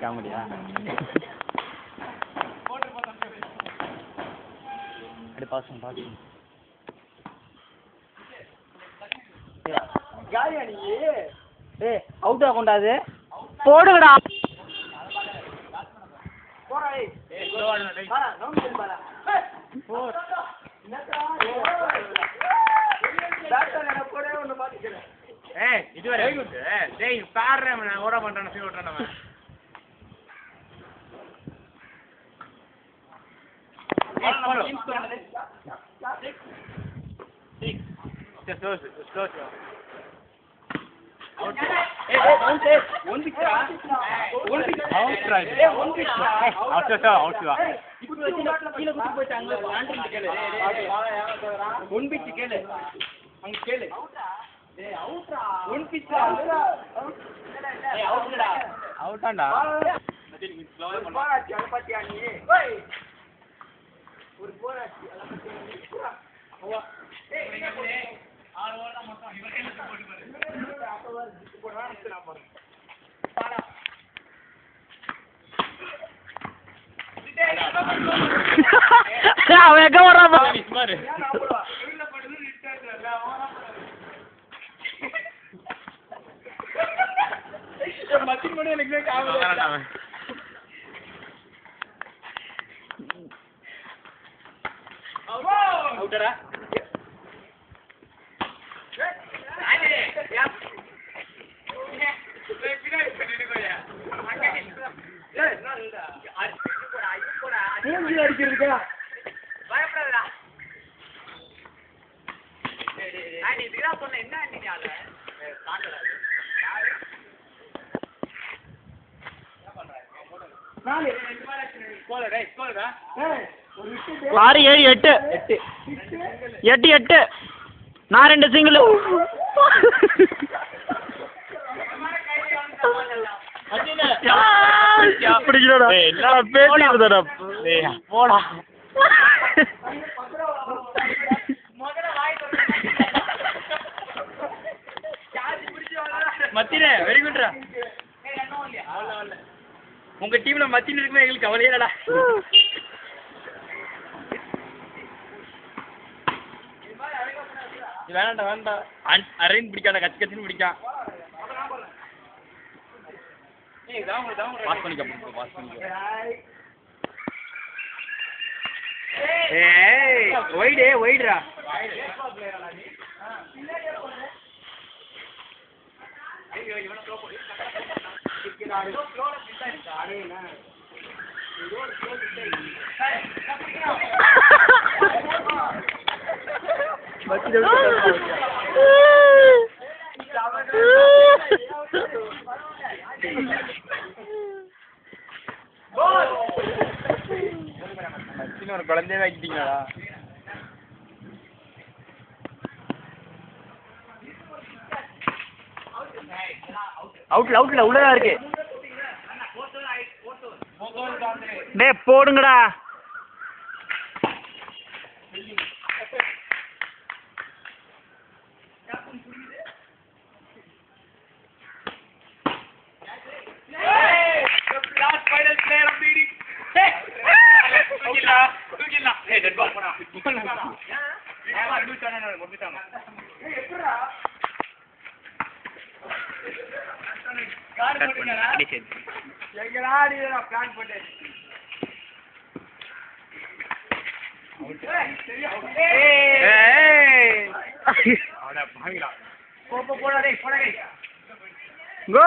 காமெடியா அப்படி பாசம் பாசம் ஏய் அவுட்டா கொண்டாது போடுங்கடா போடா ஏய் ஸ்லோவாடா டேய் பாரா நவுன் பண்ணு பாரா போர் டாக்டர் என்ன போடே ஒன்னு பாத்துக்கிறேன் ஏய் இதுவரை டேய் பாறே நான் ஓட பண்றேன் ஃபீல் ஓட்றேன் நான் Slow. Out. Hey, one pitch. Out right. Out. இப்போ கீழ குத்தி போய்ட்டாங்க ஆண்டர் கேளு. ஒன் pitch கேளு. அங்க கேளு. டேய் அவுட்ரா. One pitch அவுட்ரா. டேய் அவுட்டா. அவுட்டாண்டா. மச்சி ஸ்லோவா பண்ணு. போராச்சி அத பத்தியா நீ? ஓய். ஒரு போராச்சி அத பத்தியா நீ? அவா. டேய் நீங்க போடு. ஆறு ஓட மொத்தம் இவரே போட்டு பாரு. அவன் எங்க வரான் பாரு மத்தின் மணி எனக்கு காமெடி அவுட்டடா மூஞ்சி அடிக்கிறதுக்கா பயப்படாதடா நான் இதுடா சொன்ன என்ன நீ அத காண்டடா நாலு ரெண்டு பால் ஆச்சு ஸ்கோர் டேய் ஸ்கோர்டா ஒரு விக்கெட் 6 7 8 நான் ரெண்டு சிங்கிள் பிடிக்கலடா எல்லாம் பேசிடுறடா போடா மத்தினே வெரி குட்ரா உங்க டீம்ல மத்தின் இருக்குமே எங்களுக்கு கவலையே இல்லடா வேண்டாம் அரேஞ்ச் பிடிக்காத கச்சின்னு பிடிக்கான் பாஸ் பண்ணிக்க ஏய் வைடுடா ஒரு குழந்தையே வைக்கிட்டீங்களா அவுட்ல உள்ளதா இருக்கு டேய் போடுங்கடா Go,